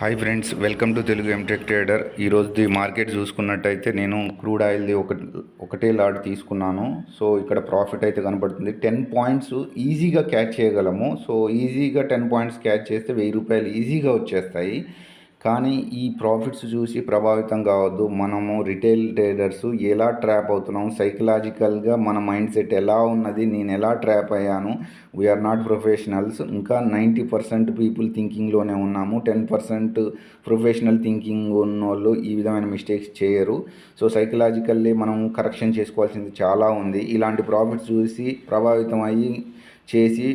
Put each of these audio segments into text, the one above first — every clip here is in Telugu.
Hi friends, welcome to Telugu MTech trader. ఈరోజుది మార్కెట్ చూసుకున్నట్టయితే నేను క్రూడ్ ఆయిల్ది ఒకటే లాట్ తీసుకున్నాను. సో ఇక్కడ ప్రాఫిట్ అయితే కనబడుతుంది. 10 పాయింట్స్ ఈజీగా క్యాచ్ చేయగలము. సో ఈజీగా 10 పాయింట్స్ క్యాచ్ చేస్తే ₹1000 ఈజీగా వచ్చేస్తాయి. కానీ ఈ ప్రాఫిట్స్ చూసి ప్రభావితం కావద్దు. మనము రిటైల్ ట్రేడర్స్ ఎలా ట్రాప్ అవుతున్నాం, సైకలాజికల్గా మన మైండ్ సెట్ ఎలా ఉన్నది, నేను ఎలా ట్రాప్ అయ్యాను. We're not professionals. ఇంకా 90% పీపుల్ థింకింగ్లోనే ఉన్నాము. 10% ప్రొఫెషనల్ థింకింగ్ ఉన్నోళ్ళు ఈ విధమైన మిస్టేక్స్ చేయరు. సో సైకలాజికల్లీ మనం కరెక్షన్ చేసుకోవాల్సింది చాలా ఉంది. ఇలాంటి ప్రాఫిట్స్ చూసి ప్రభావితం అయ్యి చేసి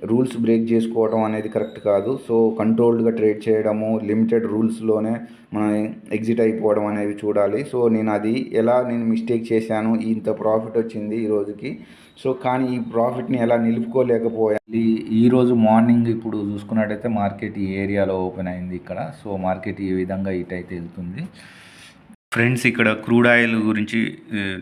రూల్స్ బ్రేక్ చేసుకోవడం అనేది కరెక్ట్ కాదు. సో కంట్రోల్డ్గా ట్రేడ్ చేయడము, లిమిటెడ్ రూల్స్లోనే మనం ఎగ్జిట్ అయిపోవడం అనేది చూడాలి. సో నేను మిస్టేక్ చేశాను, ఇంత ప్రాఫిట్ వచ్చింది ఈ రోజుకి. సో కానీ ఈ ప్రాఫిట్ని ఎలా నిలుపుకోలేకపోయాలి. ఈరోజు మార్నింగ్ ఇప్పుడు చూసుకున్నట్టయితే మార్కెట్ ఈ ఏరియాలో ఓపెన్ అయింది ఇక్కడ. సో మార్కెట్ ఈ విధంగా ఇటైతే వెళ్తుంది. ఫ్రెండ్స్, ఇక్కడ క్రూడ్ ఆయిల్ గురించి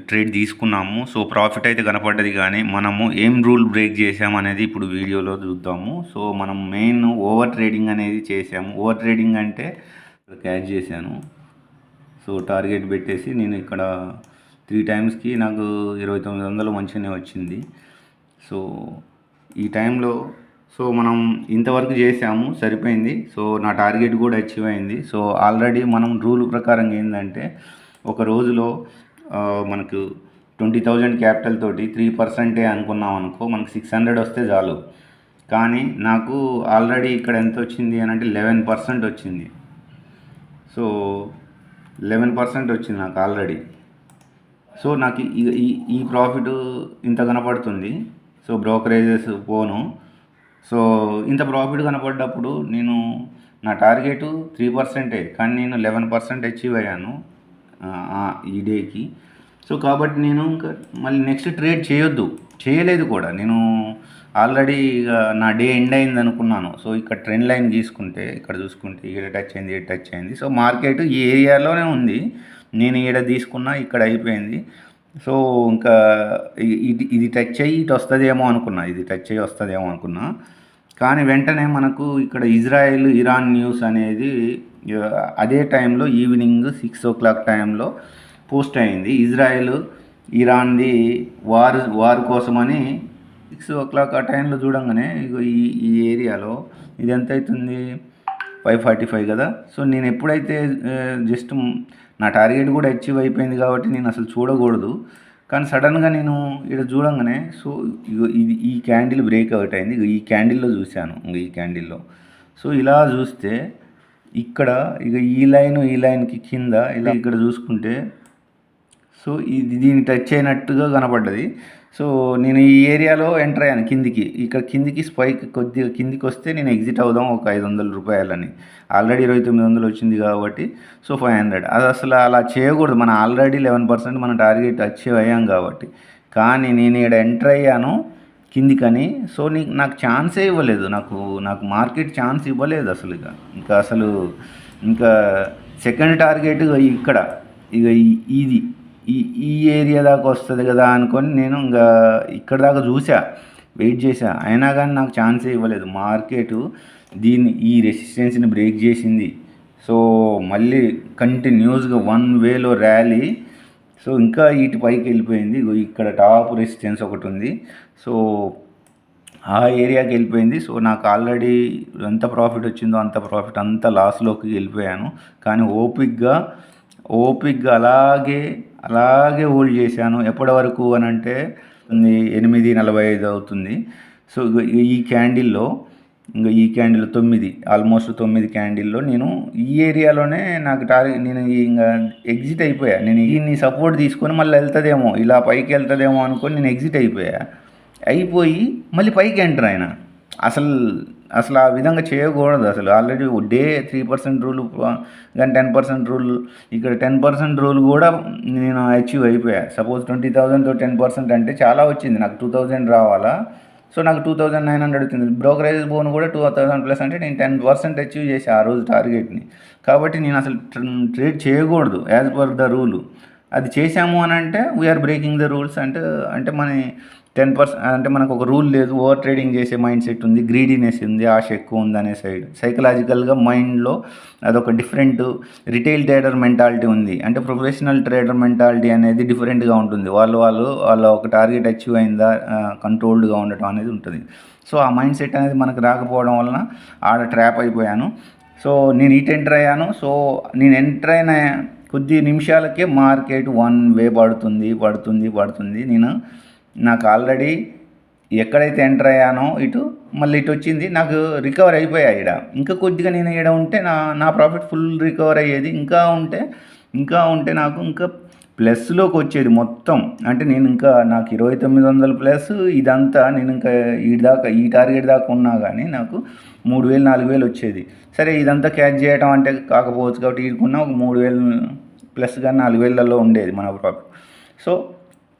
ట్రేడ్ తీసుకున్నాము. సో ప్రాఫిట్ అయితే కనపడ్డది, కానీ మనము ఏం రూల్ బ్రేక్ చేసామనేది ఇప్పుడు వీడియోలో చూద్దాము. సో మనం మెయిన్ ఓవర్ ట్రేడింగ్ అనేది చేసాము. ఓవర్ ట్రేడింగ్ అంటే క్యాచ్ చేశాను. సో టార్గెట్ పెట్టేసి నేను ఇక్కడ 3 టైమ్స్కి నాకు 2900 మంచిగానే వచ్చింది. సో ఈ టైంలో మనం ఇంతవరకు చేసాము, సరిపోయింది. సో నా టార్గెట్ కూడా అచీవ్ అయింది. సో ఆల్రెడీ మనం రూల్ ప్రకారం ఏంటంటే ఒక రోజులో మనకు 20,000 క్యాపిటల్ తోటి 3% అనుకున్నాం అనుకో, మనకు 600 వస్తే చాలు. కానీ నాకు ఆల్రెడీ ఇక్కడ ఎంత వచ్చింది అని అంటే 11% వచ్చింది. సో 11% వచ్చింది నాకు ఆల్రెడీ. సో నాకు ఈ ప్రాఫిట్ ఇంత కనపడుతుంది. సో బ్రోకరేజెస్ పోను. సో ఇంత ప్రాఫిట్ కనపడ్డప్పుడు నేను నా టార్గెట్ 3%, కానీ నేను 11% అచీవ్ అయ్యాను ఈ డేకి. సో కాబట్టి నేను ఇంకా మళ్ళీ నెక్స్ట్ ట్రేడ్ చేయలేదు కూడా. నేను ఆల్రెడీ నా డే ఎండ్ అయింది అనుకున్నాను. సో ఇక్కడ ట్రెండ్ లైన్ గీసుకుంటే ఇక్కడ చూసుకుంటే ఈడ టచ్ అయింది. సో మార్కెట్ ఈ ఏరియాలోనే ఉంది. నేను ఈడ తీసుకున్నా, ఇక్కడ అయిపోయింది. సో ఇంకా ఇది టచ్ అయ్యి ఇటు వస్తుందేమో అనుకున్నా. కానీ వెంటనే మనకు ఇక్కడ ఇజ్రాయెల్ ఇరాన్ న్యూస్ అనేది అదే టైంలో ఈవినింగ్ 6 o'clock టైంలో పోస్ట్ అయింది. ఇజ్రాయెల్ ఇరాన్ది వార్ కోసమని 6 o'clock ఆ టైంలో చూడంగానే ఈ ఏరియాలో ఇది ఎంత అవుతుంది, 545 కదా. సో నేను ఎప్పుడైతే జస్ట్ నా టార్గెట్ కూడా అచీవ్ అయిపోయింది కాబట్టి నేను అసలు చూడకూడదు. కానీ సడన్గా నేను ఇక్కడ చూడంగానే సో ఈ క్యాండిల్ బ్రేక్ అవుట్ అయింది. ఈ క్యాండిల్లో చూశాను. ఈ క్యాండిల్లో సో ఇలా చూస్తే ఇక్కడ ఈ లైన్కి కింద ఇలా ఇక్కడ చూసుకుంటే సో దీన్ని టచ్ అయినట్టుగా కనపడ్డది. సో నేను ఈ ఏరియాలో ఎంటర్ అయ్యాను కిందికి స్పైక్ కొద్దిగా కిందికి వస్తే నేను ఎగ్జిట్ అవుదాం ఒక ₹500 ఆల్రెడీ 2900 వచ్చింది కాబట్టి. సో 500 అది అసలు అలా చేయకూడదు. మనం ఆల్రెడీ 11% మన టార్గెట్ అచీవ్ అయ్యాం కాబట్టి. కానీ నేను ఇక్కడ ఎంటర్ అయ్యాను కిందికని. సో నాకు ఛాన్సే ఇవ్వలేదు. నాకు మార్కెట్ ఛాన్స్ ఇవ్వలేదు అసలు. ఇంకా సెకండ్ టార్గెట్ ఇక్కడ ఇది ఈ ఏరియా దాకా వస్తుంది కదా అనుకొని నేను ఇంకా ఇక్కడ దాకా వెయిట్ చేశా. అయినా కానీ నాకు ఛాన్సే ఇవ్వలేదు. మార్కెట్ ఈ రెసిస్టెన్స్ని బ్రేక్ చేసింది. సో మళ్ళీ కంటిన్యూస్గా 1 వేలో ర్యాలీ. సో ఇంకా ఇటు పైకి వెళ్ళిపోయింది. ఇక్కడ టాప్ రెసిస్టెన్స్ ఒకటి ఉంది. సో ఆ ఏరియాకి వెళ్ళిపోయింది. సో నాకు ఆల్రెడీ ఎంత ప్రాఫిట్ వచ్చిందో అంత ప్రాఫిట్ అంతా లాస్లోకి వెళ్ళిపోయాను. కానీ ఓపిక్గా అలాగే హోల్డ్ చేశాను. ఎప్పటి వరకు అని అంటే 8:45 అవుతుంది. సో ఈ క్యాండిల్లో 9 ఆల్మోస్ట్ 9 క్యాండిల్లో నేను ఈ ఏరియాలోనే నాకు నేను ఇంకా ఎగ్జిట్ అయిపోయా. నేను ఈ సపోర్ట్ తీసుకొని మళ్ళీ వెళ్తుందేమో, ఇలా పైకి వెళ్తుందేమో అనుకొని నేను ఎగ్జిట్ అయిపోయి మళ్ళీ పైకి ఎంటర్ అయినా. అసలు ఆ విధంగా చేయకూడదు. అసలు ఆల్రెడీ డే 3% రూల్, కానీ 10% రూల్, ఇక్కడ 10% రూల్ కూడా నేను అచీవ్ అయిపోయా. సపోజ్ 20,000తో 10% అంటే చాలా వచ్చింది. నాకు 2,000 రావాలా. సో నాకు 2,900 వచ్చింది. బ్రోకరేజ్ బోన్ కూడా 2,000 ప్లస్ అంటే నేను 10% అచీవ్ చేసి ఆ రోజు టార్గెట్ని. కాబట్టి నేను అసలు ట్రేడ్ చేయకూడదు యాజ్ పర్ ద రూల్. అది చేశాము అని అంటే వీఆర్ బ్రేకింగ్ ద రూల్స్. అంటే మన 10% అంటే మనకు ఒక రూల్ లేదు, ఓవర్ ట్రేడింగ్ చేసే మైండ్ సెట్ ఉంది, గ్రీడీనెస్ ఉంది, ఆశ ఎక్కువ ఉంది అనే సైడ్. సైకలాజికల్గా మైండ్లో అదొక డిఫరెంట్ రిటైల్ ట్రేడర్ మెంటాలిటీ ఉంది. అంటే ప్రొఫెషనల్ ట్రేడర్ మెంటాలిటీ అనేది డిఫరెంట్గా ఉంటుంది. వాళ్ళ ఒక టార్గెట్ అచీవ్ అయిందా, కంట్రోల్డ్గా ఉండటం అనేది ఉంటుంది. సో ఆ మైండ్ సెట్ అనేది మనకు రాకపోవడం వలన ఆడ ట్రాప్ అయిపోయాను. సో నేను ఇటు ఎంటర్ అయ్యాను. సో నేను ఎంటర్ అయిన కొద్ది నిమిషాలకే మార్కెట్ 1 వే పడుతుంది. నాకు ఆల్రెడీ ఎక్కడైతే ఎంటర్ అయ్యానో మళ్ళీ ఇటు వచ్చింది, నాకు రికవర్ అయిపోయాయి. ఇంకా కొద్దిగా నేను ఈడ ఉంటే నా ప్రాఫిట్ ఫుల్ రికవర్ అయ్యేది. ఇంకా ఉంటే నాకు ఇంకా ప్లస్లోకి వచ్చేది మొత్తం. అంటే నాకు 2900 ప్లస్ ఇదంతా నేను ఇంకా ఈ టార్గెట్ దాకా ఉన్నా కానీ నాకు 3000 4000 వచ్చేది. సరే ఇదంతా క్యాచ్ చేయడం అంటే కాకపోవచ్చు కాబట్టి ఈడుకున్నా ఒక 3000 ప్లస్ కానీ 4000లలో ఉండేది మన ప్రాఫిట్. సో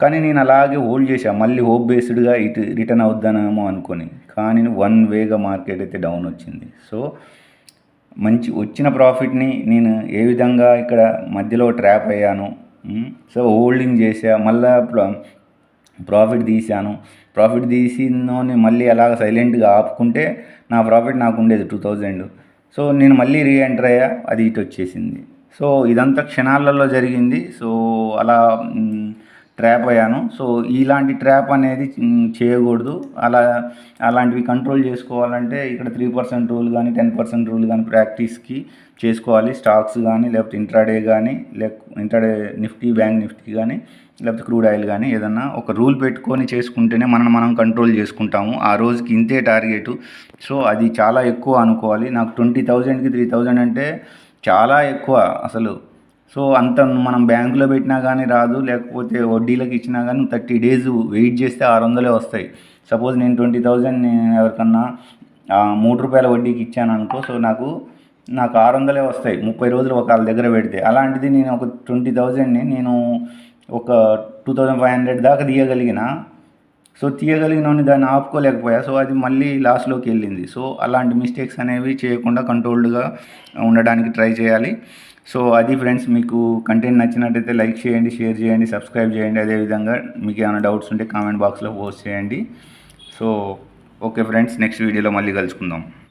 కానీ నేను అలాగే హోల్డ్ చేశాను, మళ్ళీ హోప్ బేస్డ్గా ఇటు రిటర్న్ అవుద్దానేమో అనుకొని. కానీ 1 వేగా మార్కెట్ అయితే డౌన్ వచ్చింది. సో మంచి వచ్చిన ప్రాఫిట్ని నేను ఏ విధంగా ఇక్కడ మధ్యలో ట్రాప్ అయ్యాను. సో హోల్డింగ్ చేసా, మళ్ళీ ప్రాఫిట్ తీసాను. ప్రాఫిట్ తీసినోని మళ్ళీ అలాగ సైలెంట్గా ఆపుకుంటే నా ప్రాఫిట్ నాకు ఉండేది 2000. సో నేను మళ్ళీ రీఎంటర్ అయ్యా, అది ఇటు వచ్చేసింది. సో ఇదంతా క్షణాలలో జరిగింది. సో అలా ట్రాప్ అయ్యాను. సో ఇలాంటి ట్రాప్ అనేది చేయకూడదు. అలాంటివి కంట్రోల్ చేసుకోవాలంటే ఇక్కడ 3% రూల్ కానీ 10% రూల్ కానీ ప్రాక్టీస్కి చేసుకోవాలి. స్టాక్స్ కానీ లేకపోతే ఇంట్రాడే కానీ ఇంట్రాడే నిఫ్టీ, బ్యాంక్ నిఫ్టీ కానీ లేకపోతే క్రూడ్ ఆయిల్ కానీ ఏదన్నా ఒక రూల్ పెట్టుకొని చేసుకుంటేనే మనం కంట్రోల్ చేసుకుంటాము. ఆ రోజుకి ఇంతే టార్గెట్. సో అది చాలా ఎక్కువ అనుకోవాలి. నాకు 20,000కి 3,000 అంటే చాలా ఎక్కువ అసలు. సో అంత మనం బ్యాంకులో పెట్టినా కానీ రాదు, లేకపోతే వడ్డీలకు ఇచ్చినా కానీ 30 days వెయిట్ చేస్తే 600 వస్తాయి. సపోజ్ నేను 20,000 ఎవరికన్నా 3 రూపాయల వడ్డీకి ఇచ్చాను అనుకో. సో నాకు 600 వస్తాయి 30 రోజులు ఒకళ్ళ దగ్గర పెడితే. అలాంటిది నేను ఒక 20,000ని నేను ఒక 2500 దాకా తీయగలిగిన. సో తీయగలిగినోని దాన్ని ఆపుకోలేకపోయా. సో అది మళ్ళీ లాస్లోకి వెళ్ళింది. సో అలాంటి మిస్టేక్స్ అనేవి చేయకుండా కంట్రోల్డ్గా ఉండడానికి ట్రై చేయాలి. సో అది ఫ్రెండ్స్, మీకు కంటెంట్ నచ్చినట్టయితే లైక్ చేయండి, షేర్ చేయండి, సబ్స్క్రైబ్ చేయండి. అదేవిధంగా మీకు ఏమైనా డౌట్స్ ఉంటే కామెంట్ బాక్స్లో పోస్ట్ చేయండి. సో ఓకే ఫ్రెండ్స్, నెక్స్ట్ వీడియోలో మళ్ళీ కలుసుకుందాం.